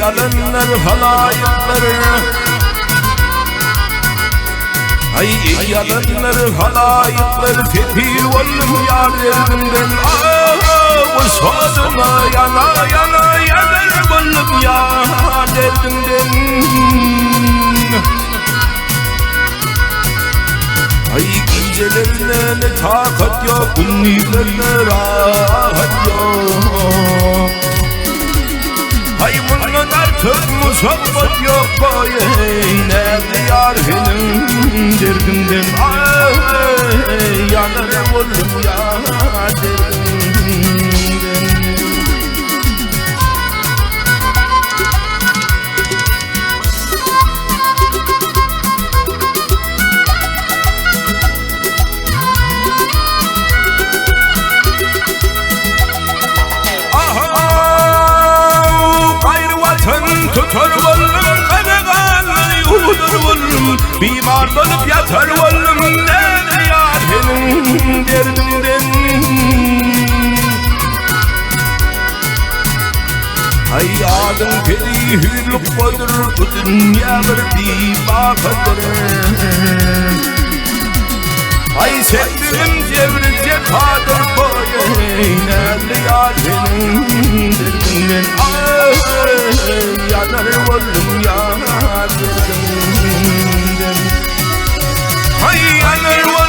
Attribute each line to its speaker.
Speaker 1: yalanlar halayıkları. Ay yalanlar halayıkları tepil oldum yarlarımdan. Vusfadına yana yana yanar oldum yarlarımdan. Ay gecelerine takat yok, gündüzlerine rahat yok. Ay bundan artık musabbet yok boyu, nerede yar benim derdimden. Ay yanarım oğlum ya derdimden. Tutar oğlum, kanagan yudur oğlum, bimar olup yatar oğlum, nerede yar benim derdimden. Ay adın peri hürlük kodur, bu dünya bir bakadır. Ay sevdiğim cevri cefadır boyu, nerede yar benim derdimden. Yanar oğlum ya derdimden. Ay yanar oğlum.